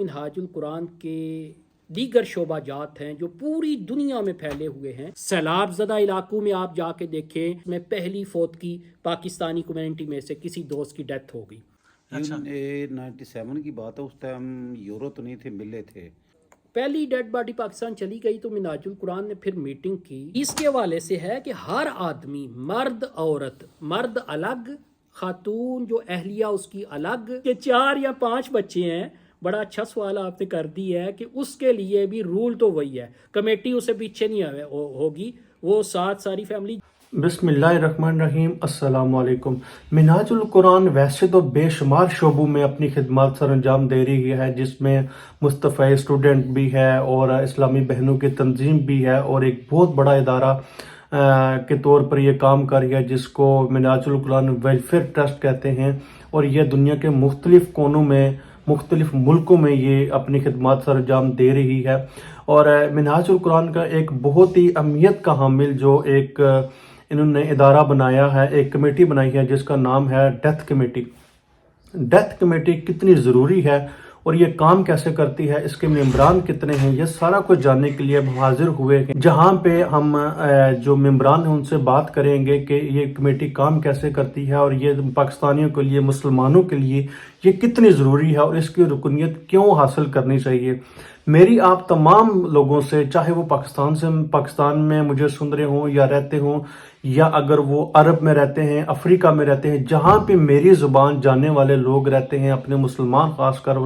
منہاج القرآن کے دیگر شعبہ جات ہیں جو پوری دنیا میں پھیلے ہوئے ہیں. سیلاب زدہ علاقوں میں آپ جا کے دیکھیں، میں پہلی فوت کی پاکستانی کمیونٹی میں سے کسی دوست کی ڈیتھ ہو گئی. اچھا 97 کی بات ہے، اس ٹائم یورو تو نہیں تھے، ملے تھے. پہلی ڈیڈ باڈی پاکستان چلی گئی تو منہاج القرآن نے پھر میٹنگ کی. اس کے حوالے سے ہے کہ ہر آدمی، مرد عورت، مرد الگ، خاتون جو اہلیہ اس کی الگ، کہ 4 یا 5 بچے ہیں. بڑا اچھا سوال آپ نے کر دی ہے کہ اس کے لیے بھی رول تو وہی ہے، کمیٹی اسے پیچھے نہیں ہوگی، وہ ساتھ ساری فیملی. بسم اللہ الرحمن الرحیم. السلام علیکم. منہاج القرآن ویسے تو بے شمار شعبوں میں اپنی خدمات سر انجام دے رہی ہے، جس میں مصطفی اسٹوڈنٹ بھی ہے اور اسلامی بہنوں کی تنظیم بھی ہے، اور ایک بہت بڑا ادارہ کے طور پر یہ کام کر رہی ہے جس کو منہاج القرآن ویلفیئر ٹرسٹ کہتے ہیں، اور یہ دنیا کے مختلف کونوں میں، مختلف ملکوں میں یہ اپنی خدمات سر انجام دے رہی ہے. اور منہاج القرآن کا ایک بہت ہی اہمیت کا حامل جو ایک انہوں نے ادارہ بنایا ہے، ایک کمیٹی بنائی ہے جس کا نام ہے ڈیتھ کمیٹی. ڈیتھ کمیٹی کتنی ضروری ہے اور یہ کام کیسے کرتی ہے، اس کے ممبران کتنے ہیں، یہ سارا کچھ جاننے کے لیے ہم حاضر ہوئے ہیں، جہاں پہ ہم جو ممبران ہیں ان سے بات کریں گے کہ یہ کمیٹی کام کیسے کرتی ہے اور یہ پاکستانیوں کے لیے، مسلمانوں کے لیے یہ کتنی ضروری ہے اور اس کی رکنیت کیوں حاصل کرنی چاہیے. میری آپ تمام لوگوں سے، چاہے وہ پاکستان میں مجھے سن رہے ہوں یا رہتے ہوں، یا اگر وہ عرب میں رہتے ہیں، افریقہ میں رہتے ہیں، جہاں پہ میری زبان جاننے والے لوگ رہتے ہیں، اپنے مسلمان خاص کر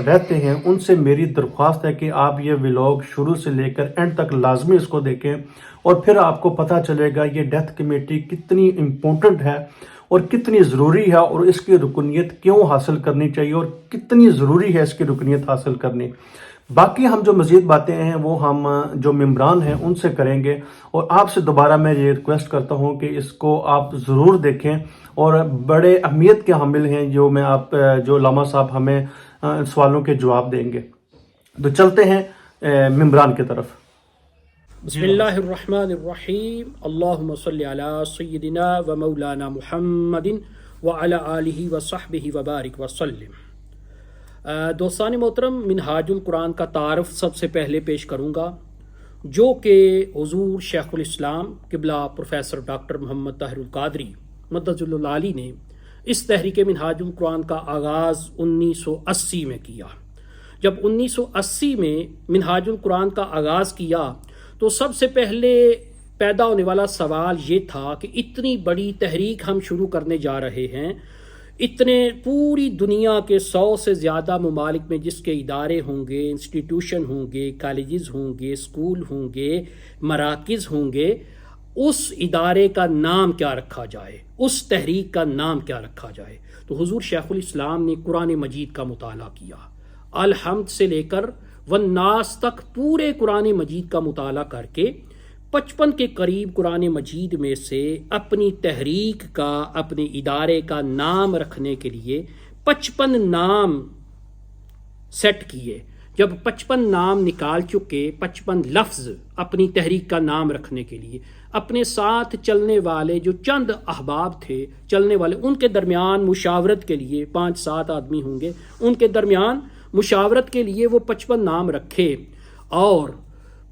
رہتے ہیں، ان سے میری درخواست ہے کہ آپ یہ ولاگ شروع سے لے کر اینڈ تک لازمی اس کو دیکھیں، اور پھر آپ کو پتہ چلے گا یہ ڈیتھ کمیٹی کتنی امپورٹنٹ ہے اور کتنی ضروری ہے، اور اس کی رکنیت کیوں حاصل کرنی چاہیے اور کتنی ضروری ہے اس کی رکنیت حاصل کرنی. باقی ہم جو مزید باتیں ہیں وہ ہم جو ممبران ہیں ان سے کریں گے، اور آپ سے دوبارہ میں یہ ریکویسٹ کرتا ہوں کہ اس کو آپ ضرور دیکھیں، اور بڑے اہمیت کے حامل ہیں جو علامہ صاحب ہمیں سوالوں کے جواب دیں گے. تو چلتے ہیں ممبران کی طرف. بسم اللہ الرحمن الرحیم. اللہم صلی علی سیدنا و مولانا محمد وعلی آلہ وصحبہ وبارک وسلم. دوستان محترم، منہاج القرآن کا تعارف سب سے پہلے پیش کروں گا، جو کہ حضور شیخ الاسلام قبلہ پروفیسر ڈاکٹر محمد طاہر القادری مدد اللہ علی نے اس تحریک منہاج القرآن کا آغاز 1980 میں کیا. جب 1980 میں منہاج القرآن کا آغاز کیا تو سب سے پہلے پیدا ہونے والا سوال یہ تھا کہ اتنی بڑی تحریک ہم شروع کرنے جا رہے ہیں، اتنے پوری دنیا کے 100 سے زیادہ ممالک میں جس کے ادارے ہوں گے، انسٹیٹیوشن ہوں گے، کالجز ہوں گے، اسکول ہوں گے، مراکز ہوں گے، اس ادارے کا نام کیا رکھا جائے، اس تحریک کا نام کیا رکھا جائے. تو حضور شیخ الاسلام نے قرآن مجید کا مطالعہ کیا، الحمد سے لے کر والناس تک پورے قرآن مجید کا مطالعہ کر کے 55 کے قریب قرآن مجید میں سے اپنی تحریک کا، اپنے ادارے کا نام رکھنے کے لیے 55 نام سیٹ کیے. جب 55 نام نکال چکے، 55 لفظ اپنی تحریک کا نام رکھنے کے لیے، اپنے ساتھ چلنے والے جو چند احباب تھے، چلنے والے، ان کے درمیان مشاورت کے لیے 5-7 آدمی ہوں گے، ان کے درمیان مشاورت کے لیے وہ 55 نام رکھے، اور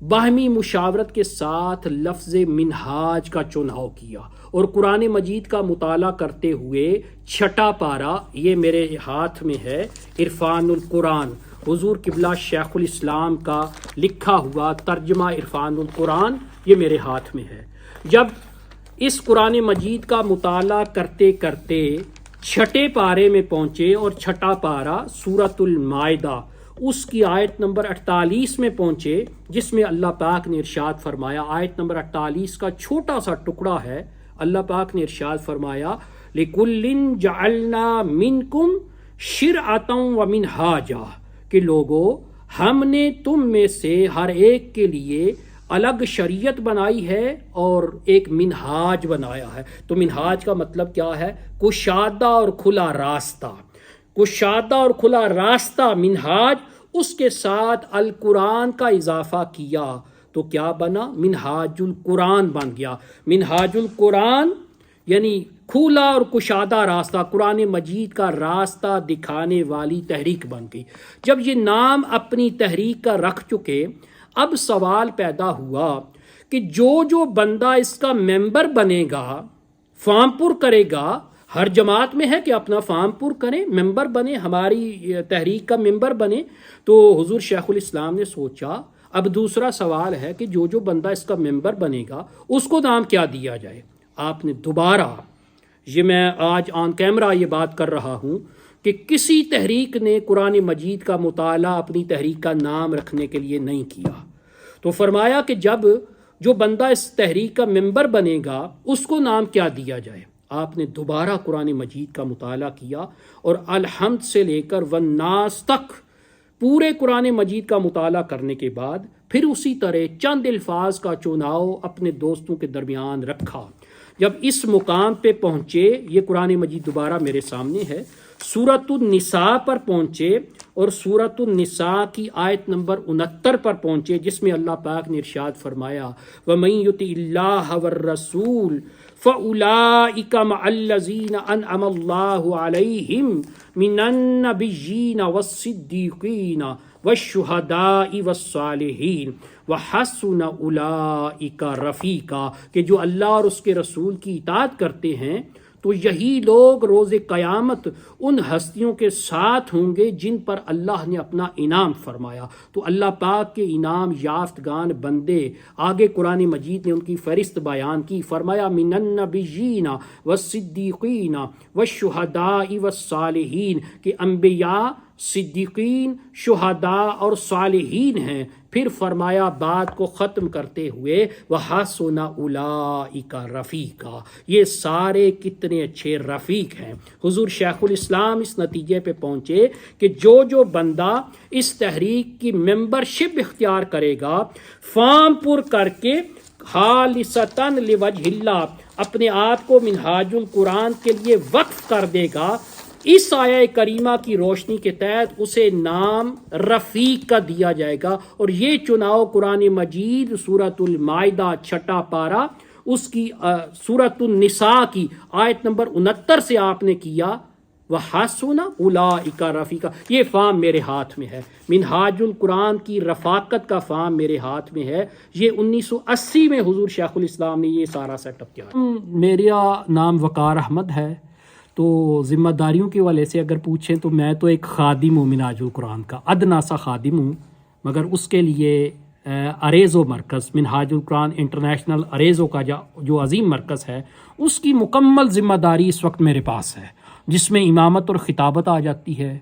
باہمی مشاورت کے ساتھ لفظ منہاج کا چناؤ کیا. اور قرآن مجید کا مطالعہ کرتے ہوئے 6 پارہ، یہ میرے ہاتھ میں ہے، عرفان القرآن، حضور قبلہ شیخ الاسلام کا لکھا ہوا ترجمہ عرفان القرآن، یہ میرے ہاتھ میں ہے. جب اس قرآن مجید کا مطالعہ کرتے کرتے 6 پارے میں پہنچے، اور 6 پارہ سورۃ المائدہ، اس کی آیت نمبر 48 میں پہنچے، جس میں اللہ پاک نے ارشاد فرمایا، آیت نمبر 48 کا چھوٹا سا ٹکڑا ہے، اللہ پاک نے ارشاد فرمایا لِكُلٍّ جَعَلْنَا مِنْكُمْ شِرْعَةً وَمِنْهَاجًا، کہ لوگو ہم نے تم میں سے ہر ایک کے لیے الگ شریعت بنائی ہے اور ایک منہاج بنایا ہے. تو منہاج کا مطلب کیا ہے؟ کشادہ اور کھلا راستہ. کشادہ اور کھلا راستہ منہاج، اس کے ساتھ القرآن کا اضافہ کیا تو کیا بنا؟ منہاج القرآن بن گیا. منہاج القرآن یعنی کھلا اور کشادہ راستہ، قرآن مجید کا راستہ دکھانے والی تحریک بن گئی۔ جب یہ نام اپنی تحریک کا رکھ چکے، اب سوال پیدا ہوا کہ جو بندہ اس کا ممبر بنے گا، فارم پر کرے گا، ہر جماعت میں ہے کہ اپنا فارم پر کریں، ممبر بنے، ہماری تحریک کا ممبر بنے۔ تو حضور شیخ الاسلام نے سوچا اب دوسرا سوال ہے کہ جو بندہ اس کا ممبر بنے گا اس کو نام کیا دیا جائے۔ آپ نے دوبارہ، یہ میں آج آن کیمرہ یہ بات کر رہا ہوں کہ کسی تحریک نے قرآن مجید کا مطالعہ اپنی تحریک کا نام رکھنے کے لیے نہیں کیا، تو فرمایا کہ جب جو بندہ اس تحریک کا ممبر بنے گا اس کو نام کیا دیا جائے۔ آپ نے دوبارہ قرآن مجید کا مطالعہ کیا اور الحمد سے لے کر والناس تک پورے قرآن مجید کا مطالعہ کرنے کے بعد پھر اسی طرح چند الفاظ کا چناؤ اپنے دوستوں کے درمیان رکھا۔ جب اس مقام پہ پہنچے، یہ قرآن مجید دوبارہ میرے سامنے ہے، سورۃ النساء پر پہنچے اور سورۃ النساء کی آیت نمبر 69 پر پہنچے، جس میں اللہ پاک نے ارشاد فرمایا وَمَن يُطِعِ اللَّهَ وَالرَّسُولَ فَأُولَٰئِكَ مَعَ الَّذِينَ أَنْعَمَ اللَّهُ عَلَيْهِمْ مِنَ النَّبِيِّينَ وَالصِّدِّيقِينَ وَالشُّهَدَاءِ وَالصَّالِحِينَ وَحَسُنَ أُولَٰئِكَ رَفِیقًا، کہ جو اللہ اور اس کے رسول کی اطاعت کرتے ہیں تو یہی لوگ روز قیامت ان ہستیوں کے ساتھ ہوں گے جن پر اللہ نے اپنا انعام فرمایا۔ تو اللہ پاک کے انعام یافتگان بندے، آگے قرآن مجید نے ان کی فہرست بیان کی، فرمایا من النبیین والصدیقین والشہداء والصالحین، کہ انبیاء، صدیقین، شہداء اور صالحین ہیں۔ پھر فرمایا بات کو ختم کرتے ہوئے وَحَسُنَ أُولَٰئِكَ رَفِیقًا، یہ سارے کتنے اچھے رفیق ہیں۔ حضور شیخ الاسلام اس نتیجے پہ پہنچے کہ جو بندہ اس تحریک کی ممبرشپ اختیار کرے گا، فارم پر کر کے خالصتاً لوجہ اللہ اپنے آپ کو منہاج القرآن کے لیے وقف کر دے گا، اس آیہ کریمہ کی روشنی کے تحت اسے نام رفیق کا دیا جائے گا۔ اور یہ چناؤ قرآن مجید سورۃ المائدہ 6 پارہ اس کی سورۃ النساء کی آیت نمبر 69 سے آپ نے کیا وَحَسُنَ أُولَٰئِكَ رَفِیقًا۔ یہ فارم میرے ہاتھ میں ہے، منہاج القرآن کی رفاقت کا فارم میرے ہاتھ میں ہے۔ یہ 1980 میں حضور شیخ الاسلام نے یہ سارا سیٹ اپ کیا۔ میرا نام وقار احمد ہے، تو ذمہ داریوں کے حوالے سے اگر پوچھیں تو میں تو ایک خادم ہوں منہاج القرآن کا، ادنا سا خادم ہوں، مگر اس کے لیے اریزو مرکز، منہاج القرآن انٹرنیشنل اریزو کا جو عظیم مرکز ہے، اس کی مکمل ذمہ داری اس وقت میرے پاس ہے، جس میں امامت اور خطابت آ جاتی ہے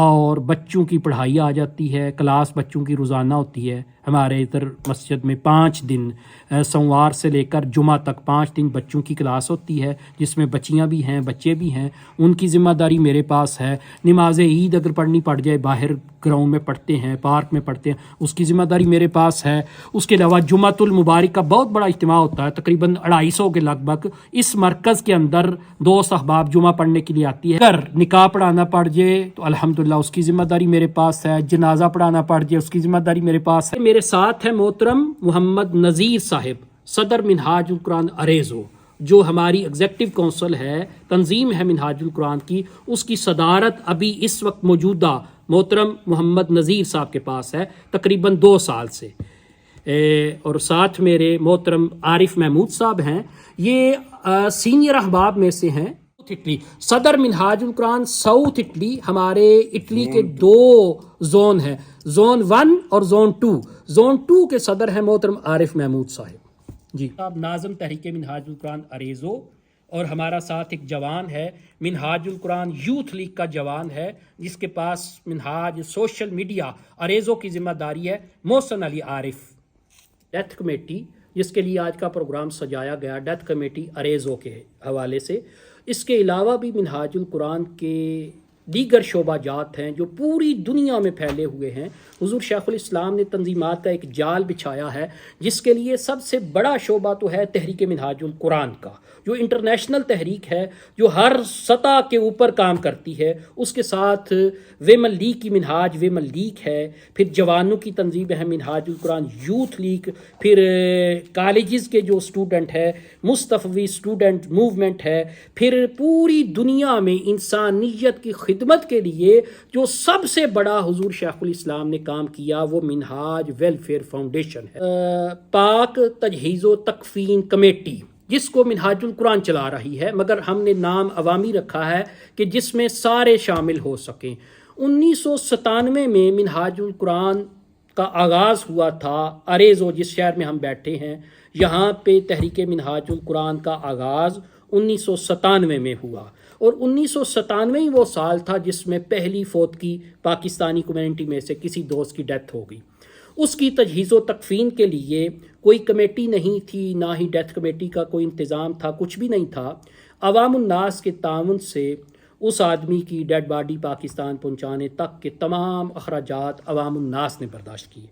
اور بچوں کی پڑھائی آ جاتی ہے، کلاس بچوں کی روزانہ ہوتی ہے۔ ہمارے ادھر مسجد میں 5 دن سوموار سے لے کر جمعہ تک 5 دن بچوں کی کلاس ہوتی ہے، جس میں بچیاں بھی ہیں بچے بھی ہیں، ان کی ذمہ داری میرے پاس ہے۔ نماز عید اگر پڑھنی پڑ جائے، باہر گراؤنڈ میں پڑھتے ہیں، پارک میں پڑھتے ہیں، اس کی ذمہ داری میرے پاس ہے۔ اس کے علاوہ جمعۃ المبارک کا بہت بڑا اجتماع ہوتا ہے، تقریباً 250 کے لگ بھگ اس مرکز کے اندر 2 احباب جمعہ پڑھنے کے لیے آتی ہے۔ اگر نکاح پڑھانا پڑ جائے تو الحمدللہ اس کی ذمہ داری میرے پاس ہے، جنازہ پڑھانا پڑ جائے اس کی ذمہ داری میرے پاس ہے۔ میرے ساتھ ہے محترم محمد نذیر صاحب، صدر منہاج القرآن اریزو، جو ہماری ایگزیکٹو کونسل ہے، تنظیم ہے منہاج القرآن کی، اس کی صدارت ابھی اس وقت موجودہ محترم محمد نذیر صاحب کے پاس ہے تقریباً 2 سال سے۔ اور ساتھ میرے محترم عارف محمود صاحب ہیں، یہ سینئر احباب میں سے ہیں، اٹلی صدر منہاج القرآن ساؤتھ اٹلی۔ ہمارے اٹلی کے 2 زون ہیں، زون 1 اور زون 2۔ زون 2 کے صدر ہیں محترم عارف محمود صاحب جی۔ اب ناظم تحریک منہاج القرآن اریزو، اور ہمارا ساتھ ایک جوان ہے منہاج القرآن یوتھ لیگ کا جوان ہے، جس کے پاس منہاج سوشل میڈیا اریزو کی ذمہ داری ہے، محسن علی عارف۔ ڈیتھ کمیٹی جس کے لیے آج کا پروگرام سجایا گیا، ڈیتھ کمیٹی اریزو کے حوالے سے۔ اس کے علاوہ بھی منہاج القرآن کے دیگر شعبہ جات ہیں جو پوری دنیا میں پھیلے ہوئے ہیں، حضور شیخ الاسلام نے تنظیمات کا ایک جال بچھایا ہے، جس کے لیے سب سے بڑا شعبہ تو ہے تحریک منہاج القرآن کا، جو انٹرنیشنل تحریک ہے، جو ہر سطح کے اوپر کام کرتی ہے۔ اس کے ساتھ ویمن لیگ کی منہاج ویمن لیگ ہے، پھر جوانوں کی تنظیم ہے منہاج القرآن یوتھ لیگ، پھر کالجز کے جو اسٹوڈنٹ ہے مصطفی اسٹوڈنٹ موومنٹ ہے، پھر پوری دنیا میں انسانیت کی خدمت کے لیے جو سب سے بڑا حضور شیخ الاسلام نے کام کیا وہ منہاج ویلفیئر فاؤنڈیشن ہے۔ پاک تجہیز و تکفین کمیٹی، جس کو منہاج القرآن چلا رہی ہے، مگر ہم نے نام عوامی رکھا ہے کہ جس میں سارے شامل ہو سکیں۔ 1997 میں منہاج القرآن کا آغاز ہوا تھا اریزو، جس شہر میں ہم بیٹھے ہیں، یہاں پہ تحریک منہاج القرآن کا آغاز 1997 میں ہوا، اور 1997 ہی وہ سال تھا جس میں پہلی فوت کی پاکستانی کمیونٹی میں سے کسی دوست کی ڈیتھ ہو گئی۔ اس کی تجہیز و تکفین کے لیے کوئی کمیٹی نہیں تھی، نہ ہی ڈیتھ کمیٹی کا کوئی انتظام تھا، کچھ بھی نہیں تھا۔ عوام الناس کے تعاون سے اس آدمی کی ڈیڈ باڈی پاکستان پہنچانے تک کے تمام اخراجات عوام الناس نے برداشت کیے۔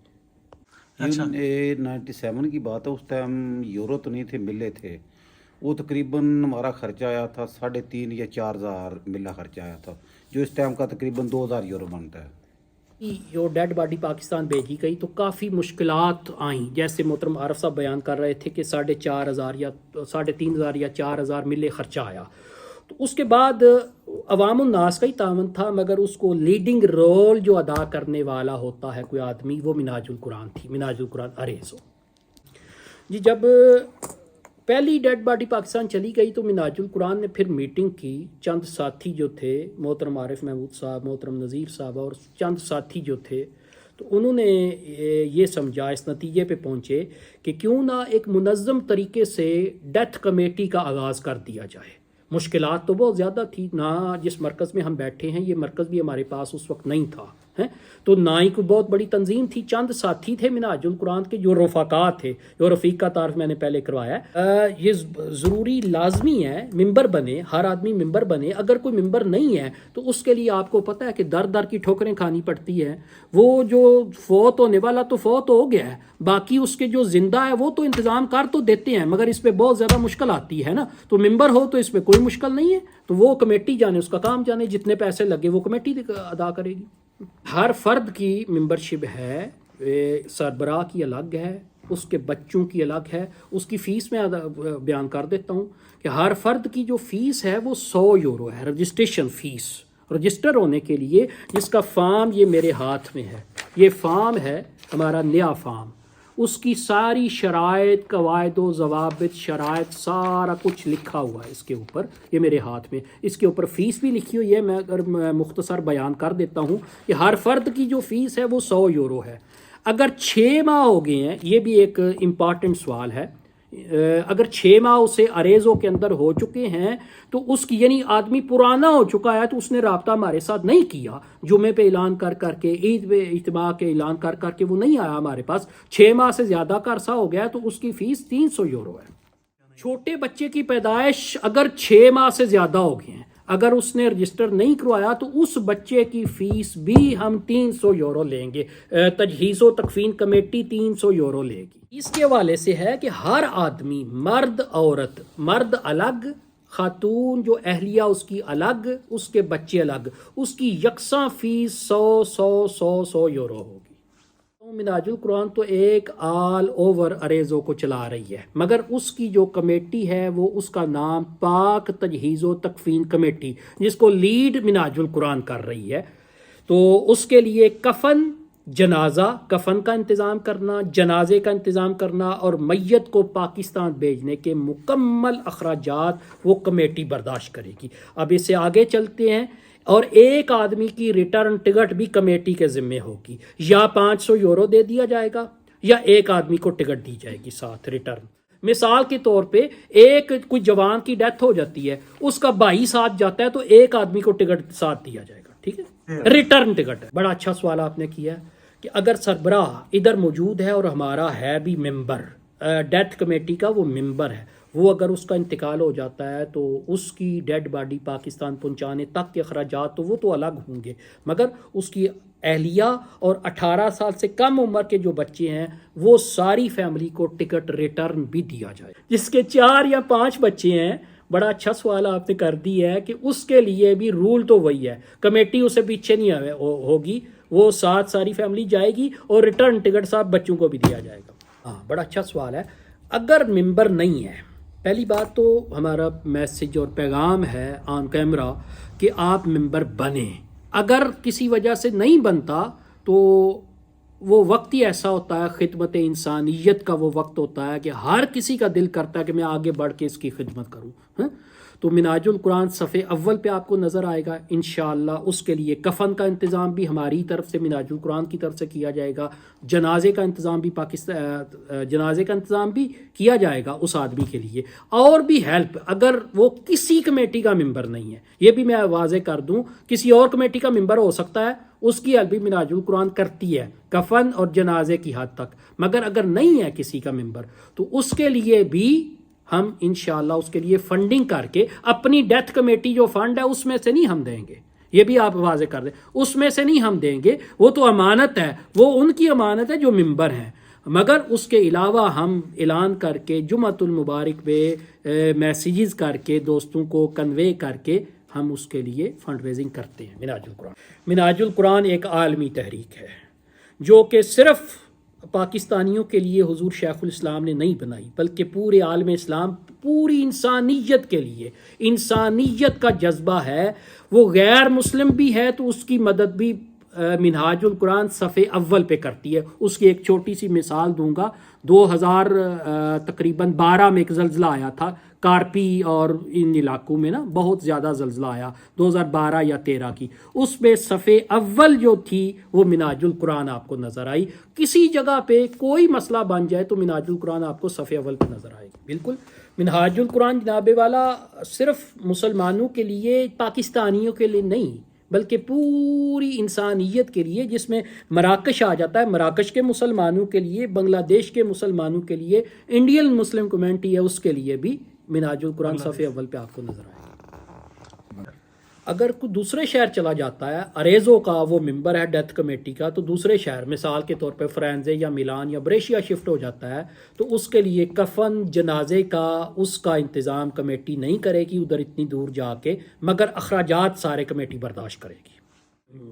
اچھا 97 کی بات ہے، اس ٹائم یورو تو نہیں تھے، ملے تھے، وہ تقریباً ہمارا خرچہ آیا تھا 3.5 یا 4 ہزار ملہ خرچہ آیا تھا، جو اس ٹائم کا تقریباً 2000 یورو بنتا ہے۔ جو ڈیڈ باڈی پاکستان بھیجی گئی تو کافی مشکلات آئیں، جیسے محترم عارف صاحب بیان کر رہے تھے کہ 4,500 یا 3,500 یا 4,000 ملے خرچہ آیا۔ تو اس کے بعد عوام الناس کا ہی تعاون تھا، مگر اس کو لیڈنگ رول جو ادا کرنے والا ہوتا ہے کوئی آدمی، وہ منہاج القرآن تھی، منہاج القرآن اریزو جی۔ جب پہلی ڈیڈ باڈی پاکستان چلی گئی تو منہاج القرآن نے پھر میٹنگ کی، چند ساتھی جو تھے، محترم عارف محمود صاحب، محترم نذیر صاحب اور چند ساتھی جو تھے، تو انہوں نے یہ سمجھا، اس نتیجے پہ پہنچے کہ کیوں نہ ایک منظم طریقے سے ڈیتھ کمیٹی کا آغاز کر دیا جائے۔ مشکلات تو بہت زیادہ تھی، نہ جس مرکز میں ہم بیٹھے ہیں یہ مرکز بھی ہمارے پاس اس وقت نہیں تھا، تو نہ ہی کوئی بہت بڑی تنظیم تھی، چند ساتھی تھے منہاج القرآن کے جو رفقا تھے، جو رفیق کا تعارف میں نے پہلے کروایا ہے۔ یہ ضروری لازمی ہے ممبر بنے، ہر آدمی ممبر بنے، اگر کوئی ممبر نہیں ہے تو اس کے لیے آپ کو پتہ ہے کہ در در کی ٹھوکریں کھانی پڑتی ہیں۔ وہ جو فوت ہونے والا تو فوت ہو گیا ہے، باقی اس کے جو زندہ ہے وہ تو انتظام کر تو دیتے ہیں، مگر اس پہ بہت زیادہ مشکل آتی ہے نا، تو ممبر ہو تو اس پہ کوئی مشکل نہیں ہے، تو وہ کمیٹی جانے، اس کا کام جانے، جتنے پیسے لگے وہ کمیٹی ادا کرے گی۔ ہر فرد کی ممبرشپ ہے، سربراہ کی الگ ہے، اس کے بچوں کی الگ ہے، اس کی فیس میں بیان کر دیتا ہوں کہ ہر فرد کی جو فیس ہے وہ 100 یورو ہے، رجسٹریشن فیس، رجسٹر ہونے کے لیے، جس کا فارم یہ میرے ہاتھ میں ہے، یہ فارم ہے ہمارا نیا فارم، اس کی ساری شرائط، قواعد و ضوابط، شرائط، سارا کچھ لکھا ہوا ہے اس کے اوپر، یہ میرے ہاتھ میں، اس کے اوپر فیس بھی لکھی ہوئی ہے۔ میں اگر مختصر بیان کر دیتا ہوں کہ ہر فرد کی جو فیس ہے وہ 100 یورو ہے۔ اگر 6 ماہ ہو گئے ہیں، یہ بھی ایک امپارٹنٹ سوال ہے، اگر 6 ماہ اسے اریزو کے اندر ہو چکے ہیں تو اس کی، یعنی آدمی پرانا ہو چکا ہے تو اس نے رابطہ ہمارے ساتھ نہیں کیا، جمعے پہ اعلان کر کے، عید پہ اجتماع کے اعلان کر کے وہ نہیں آیا ہمارے پاس، 6 ماہ سے زیادہ کا عرصہ ہو گیا ہے تو اس کی فیس 300 یورو ہے۔ چھوٹے بچے کی پیدائش اگر 6 ماہ سے زیادہ ہو گئے ہیں، اگر اس نے رجسٹر نہیں کروایا تو اس بچے کی فیس بھی ہم 300 یورو لیں گے، تجہیز و تکفین کمیٹی 300 یورو لے گی۔ اس کے حوالے سے ہے کہ ہر آدمی، مرد عورت، مرد الگ، خاتون جو اہلیہ اس کی الگ، اس کے بچے الگ، اس کی یکساں فیس 100 یورو ہوگی۔ منہاج القرآن تو ایک آل اوور اریزو کو چلا رہی ہے، مگر اس کی جو کمیٹی ہے وہ اس کا نام پاک تجہیز و تکفین کمیٹی، جس کو لیڈ منہاج القرآن کر رہی ہے، تو اس کے لیے کفن، جنازہ، کفن کا انتظام کرنا، جنازے کا انتظام کرنا اور میت کو پاکستان بھیجنے کے مکمل اخراجات وہ کمیٹی برداشت کرے گی۔ اب اس سے آگے چلتے ہیں، اور ایک آدمی کی ریٹرن ٹکٹ بھی کمیٹی کے ذمے ہوگی، یا 500 یورو دے دیا جائے گا یا ایک آدمی کو ٹکٹ دی جائے گی ساتھ ریٹرن۔ مثال کے طور پہ ایک کوئی جوان کی ڈیتھ ہو جاتی ہے، اس کا بھائی ساتھ جاتا ہے تو ایک آدمی کو ٹکٹ ساتھ دیا جائے گا، ٹھیک ہے، ریٹرن ٹکٹ ہے۔ بڑا اچھا سوال آپ نے کیا ہے کہ اگر سربراہ ادھر موجود ہے اور ہمارا ہے بھی ممبر، ڈیتھ کمیٹی کا وہ ممبر ہے، وہ اگر اس کا انتقال ہو جاتا ہے تو اس کی ڈیڈ باڈی پاکستان پہنچانے تک کے اخراجات تو وہ تو الگ ہوں گے، مگر اس کی اہلیہ اور 18 سال سے کم عمر کے جو بچے ہیں وہ ساری فیملی کو ٹکٹ ریٹرن بھی دیا جائے۔ جس کے 4 یا 5 بچے ہیں، بڑا اچھا سوال آپ نے کر دی ہے کہ اس کے لیے بھی رول تو وہی ہے، کمیٹی اسے پیچھے نہیں ہوگی، وہ ساتھ ساری فیملی جائے گی اور ریٹرن ٹکٹ صاحب بچوں کو بھی دیا جائے گا۔ ہاں، بڑا اچھا سوال ہے۔ اگر ممبر نہیں ہے، پہلی بات تو ہمارا میسج اور پیغام ہے آن کیمرہ کہ آپ ممبر بنیں۔ اگر کسی وجہ سے نہیں بنتا تو وہ وقت ہی ایسا ہوتا ہے، خدمت انسانیت کا وہ وقت ہوتا ہے کہ ہر کسی کا دل کرتا ہے کہ میں آگے بڑھ کے اس کی خدمت کروں۔ تو منہاج القرآن صفحے اول پہ آپ کو نظر آئے گا انشاءاللہ۔ اس کے لیے کفن کا انتظام بھی ہماری طرف سے منہاج القرآن کی طرف سے کیا جائے گا، جنازے کا انتظام بھی کیا جائے گا اس آدمی کے لیے، اور بھی ہیلپ اگر وہ کسی کمیٹی کا ممبر نہیں ہے، یہ بھی میں واضح کر دوں، کسی اور کمیٹی کا ممبر ہو سکتا ہے، اس کی ہیلپ بھی منہاج القرآن کرتی ہے کفن اور جنازے کی حد تک، مگر اگر نہیں ہے کسی کا ممبر تو اس کے لیے بھی ہم انشاءاللہ اس کے لیے فنڈنگ کر کے اپنی ڈیتھ کمیٹی جو فنڈ ہے اس میں سے نہیں ہم دیں گے، یہ بھی آپ واضح کر دیں، اس میں سے نہیں ہم دیں گے، وہ تو امانت ہے، وہ ان کی امانت ہے جو ممبر ہیں، مگر اس کے علاوہ ہم اعلان کر کے جمعۃ المبارک پہ میسیجز کر کے دوستوں کو کنوے کر کے ہم اس کے لیے فنڈ ریزنگ کرتے ہیں۔ منہاج القرآن ایک عالمی تحریک ہے جو کہ صرف پاکستانیوں کے لیے حضور شیخ الاسلام نے نہیں بنائی، بلکہ پورے عالم اسلام، پوری انسانیت کے لیے، انسانیت کا جذبہ ہے، وہ غیر مسلم بھی ہے تو اس کی مدد بھی منہاج القرآن صفحے اول پہ کرتی ہے۔ اس کی ایک چھوٹی سی مثال دوں گا، 2000 تقریباً 12 میں ایک زلزلہ آیا تھا کارپی اور ان علاقوں میں نا، بہت زیادہ زلزلہ آیا 2012 یا 13 کی، اس میں صفحے اول جو تھی وہ منہاج القرآن آپ کو نظر آئی۔ کسی جگہ پہ کوئی مسئلہ بن جائے تو منہاج القرآن آپ کو صفحے اول پہ نظر آئے گی۔ بالکل منہاج القرآن جناب والا صرف مسلمانوں کے لیے، پاکستانیوں کے لیے نہیں، بلکہ پوری انسانیت کے لیے، جس میں مراکش آ جاتا ہے، مراکش کے مسلمانوں کے لیے، بنگلہ دیش کے مسلمانوں کے لیے، انڈین مسلم کمیونٹی ہے اس کے لیے بھی منہاج القرآن صفحے اول پہ آپ کو نظر آئے گا۔ اگر کوئی دوسرے شہر چلا جاتا ہے، اریزو کا وہ ممبر ہے ڈیتھ کمیٹی کا، تو دوسرے شہر مثال کے طور پہ فرانزے یا میلان یا بریشیا شفٹ ہو جاتا ہے تو اس کے لیے کفن جنازے کا اس کا انتظام کمیٹی نہیں کرے گی ادھر اتنی دور جا کے، مگر اخراجات سارے کمیٹی برداشت کرے گی۔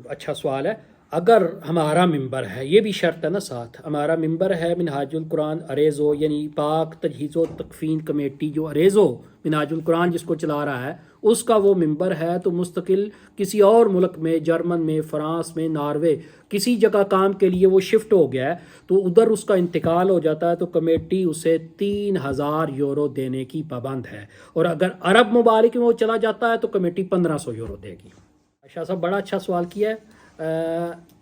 اچھا سوال ہے، اگر ہمارا ممبر ہے، یہ بھی شرط ہے نا ساتھ، ہمارا ممبر ہے منہاج القرآن اریزو، یعنی پاک تجہیز و تکفین کمیٹی جو اریزو منہاج القرآن جس کو چلا رہا ہے اس کا وہ ممبر ہے، تو مستقل کسی اور ملک میں، جرمن میں، فرانس میں، ناروے، کسی جگہ کام کے لیے وہ شفٹ ہو گیا ہے تو ادھر اس کا انتقال ہو جاتا ہے تو کمیٹی اسے 3000 یورو دینے کی پابند ہے، اور اگر عرب ممالک میں وہ چلا جاتا ہے تو کمیٹی 1500 یورو دے گی۔ شاہ صاحب بڑا اچھا سوال کیا ہے۔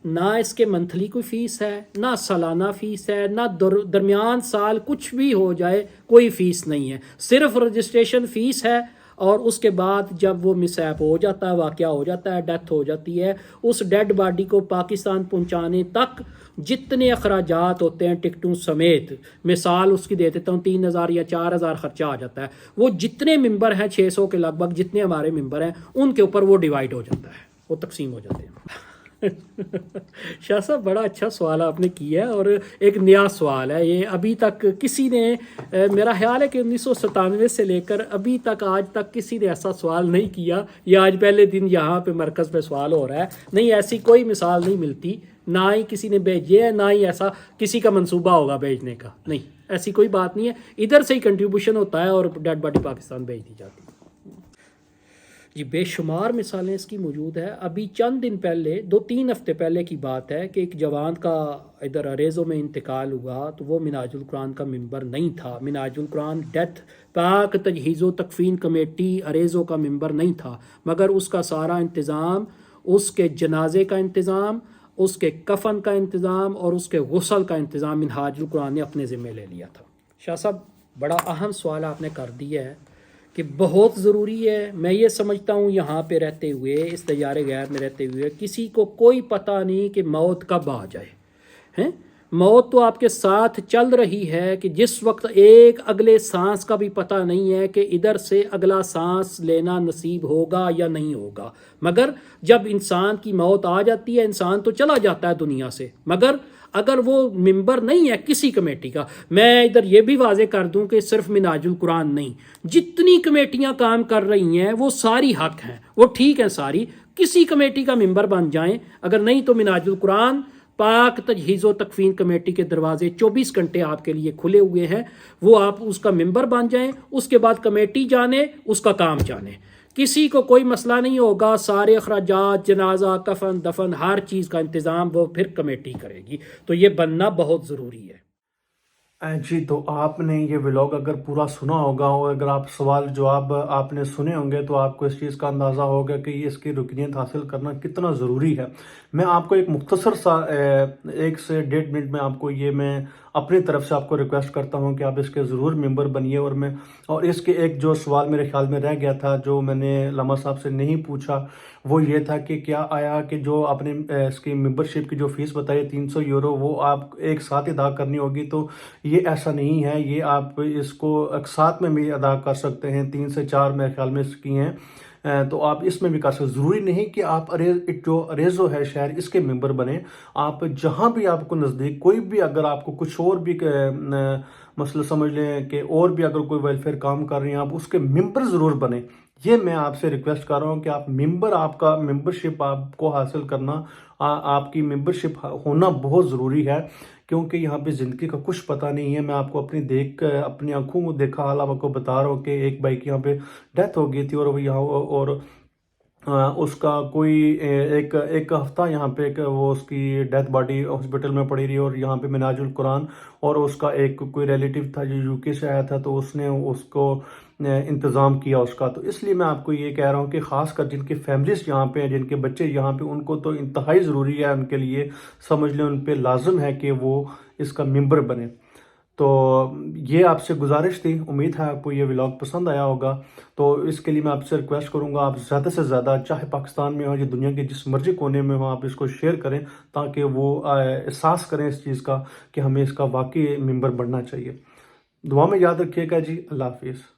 نہ اس کے منتھلی کوئی فیس ہے، نہ سالانہ فیس ہے، نہ درمیان سال کچھ بھی ہو جائے کوئی فیس نہیں ہے، صرف رجسٹریشن فیس ہے، اور اس کے بعد جب وہ مس ایپ ہو جاتا ہے، واقعہ ہو جاتا ہے، ڈیتھ ہو جاتی ہے، اس ڈیڈ باڈی کو پاکستان پہنچانے تک جتنے اخراجات ہوتے ہیں ٹکٹوں سمیت، مثال اس کی دے دیتا ہوں 3000 یا 4000 خرچہ آ جاتا ہے، وہ جتنے ممبر ہیں 600 کے لگ بھگ جتنے ہمارے ممبر ہیں ان کے اوپر وہ ڈیوائیڈ ہو جاتا ہے، وہ تقسیم ہو جاتے ہیں۔ شاہ صاحب بڑا اچھا سوال آپ نے کیا ہے، اور ایک نیا سوال ہے یہ، ابھی تک کسی نے، میرا خیال ہے کہ 1997 سے لے کر ابھی تک آج تک کسی نے ایسا سوال نہیں کیا، یہ آج پہلے دن یہاں پہ مرکز پہ سوال ہو رہا ہے۔ نہیں، ایسی کوئی مثال نہیں ملتی، نہ ہی کسی نے بھیجی ہے، نہ ہی ایسا کسی کا منصوبہ ہوگا بھیجنے کا، نہیں ایسی کوئی بات نہیں ہے، ادھر سے ہی کنٹریبیوشن ہوتا ہے اور ڈیڈ باڈی پاکستان بھیج دی جاتی ہے۔ جی بے شمار مثالیں اس کی موجود ہے۔ ابھی چند دن پہلے، 2-3 ہفتے پہلے کی بات ہے کہ ایک جوان کا ادھر اریزو میں انتقال ہوا تو وہ منہاج القرآن کا ممبر نہیں تھا، منہاج القرآن ڈیتھ پاک تجہیز و تکفین کمیٹی اریزو کا ممبر نہیں تھا، مگر اس کا سارا انتظام، اس کے جنازے کا انتظام، اس کے کفن کا انتظام اور اس کے غسل کا انتظام منہاج القرآن نے اپنے ذمہ لے لیا تھا۔ شاہ صاحب بڑا اہم سوال آپ نے کر دیا ہے کہ بہت ضروری ہے، میں یہ سمجھتا ہوں یہاں پہ رہتے ہوئے، اس دیار غیر میں رہتے ہوئے کسی کو کوئی پتہ نہیں کہ موت کب آ جائے ہیں، موت تو آپ کے ساتھ چل رہی ہے کہ جس وقت ایک اگلے سانس کا بھی پتہ نہیں ہے کہ ادھر سے اگلا سانس لینا نصیب ہوگا یا نہیں ہوگا، مگر جب انسان کی موت آ جاتی ہے انسان تو چلا جاتا ہے دنیا سے، مگر اگر وہ ممبر نہیں ہے کسی کمیٹی کا، میں ادھر یہ بھی واضح کر دوں کہ صرف منہاج القرآن نہیں، جتنی کمیٹیاں کام کر رہی ہیں وہ ساری حق ہیں، وہ ٹھیک ہیں ساری، کسی کمیٹی کا ممبر بن جائیں، اگر نہیں تو منہاج القرآن پاک تجہیز و تکفین کمیٹی کے دروازے 24 گھنٹے آپ کے لیے کھلے ہوئے ہیں، وہ آپ اس کا ممبر بن جائیں، اس کے بعد کمیٹی جانے، اس کا کام جانے، کسی کو کوئی مسئلہ نہیں ہوگا، سارے اخراجات، جنازہ، کفن دفن، ہر چیز کا انتظام وہ پھر کمیٹی کرے گی، تو یہ بننا بہت ضروری ہے۔ جی، تو آپ نے یہ ولاگ اگر پورا سنا ہوگا اور اگر آپ سوال جواب آپ نے سنے ہوں گے تو آپ کو اس چیز کا اندازہ ہوگا کہ یہ اس کی رکنیت حاصل کرنا کتنا ضروری ہے۔ میں آپ کو ایک مختصر سا 1 سے 1.5 منٹ میں آپ کو میں اپنی طرف سے آپ کو ریکویسٹ کرتا ہوں کہ آپ اس کے ضرور ممبر بنیے، اور اس کے ایک جو سوال میرے خیال میں رہ گیا تھا جو میں نے علامہ صاحب سے نہیں پوچھا، وہ یہ تھا کہ کیا آیا کہ جو آپ نے اس کی ممبرشپ کی جو فیس بتائی 300 یورو وہ آپ ایک ساتھ ادا کرنی ہوگی، تو یہ ایسا نہیں ہے، یہ آپ اس کو اقساط میں بھی ادا کر سکتے ہیں، 3 سے 4 میرے خیال میں اس کی ہیں، تو آپ اس میں بھی کر سکتے، ضروری نہیں کہ آپ جو اریزو ہے شہر اس کے ممبر بنیں، آپ جہاں بھی آپ کو نزدیک کوئی بھی اگر آپ کو کچھ اور بھی مسئلہ سمجھ لیں کہ اور بھی اگر کوئی ویلفیئر کام کر رہے ہیں آپ اس کے ممبر ضرور بنیں، یہ میں آپ سے ریکویسٹ کر رہا ہوں کہ آپ آپ کا ممبرشپ آپ کو حاصل کرنا، آپ کی ممبرشپ ہونا بہت ضروری ہے، کیونکہ یہاں پہ زندگی کا کچھ پتہ نہیں ہے۔ میں آپ کو اپنی آنکھوں کو دیکھا حال آپ کو بتا رہا ہوں کہ ایک بھائی کی یہاں پہ ڈیتھ ہو گئی تھی، اور اس کا کوئی ایک ہفتہ یہاں پہ وہ اس کی ڈیتھ باڈی ہاسپٹل میں پڑی رہی، اور یہاں پہ منہاج القرآن اور اس کا ایک کوئی ریلیٹیو تھا جو UK سے آیا تھا، تو اس نے اس کو انتظام کیا اس کا، تو اس لیے میں آپ کو یہ کہہ رہا ہوں کہ خاص کر جن کی فیملیز یہاں پہ ہیں، جن کے بچے یہاں پہ، ان کو تو انتہائی ضروری ہے، ان کے لیے سمجھ لیں ان پہ لازم ہے کہ وہ اس کا ممبر بنے۔ تو یہ آپ سے گزارش تھی، امید ہے آپ کو یہ ولاگ پسند آیا ہوگا، تو اس کے لیے میں آپ سے ریکویسٹ کروں گا آپ زیادہ سے زیادہ، چاہے پاکستان میں ہو یا دنیا کے جس مرضی کونے میں ہو، آپ اس کو شیئر کریں تاکہ وہ احساس کریں اس چیز کا کہ ہمیں اس کا واقعی ممبر بننا چاہیے۔ دعا میں یاد رکھیے گا جی، اللہ حافظ۔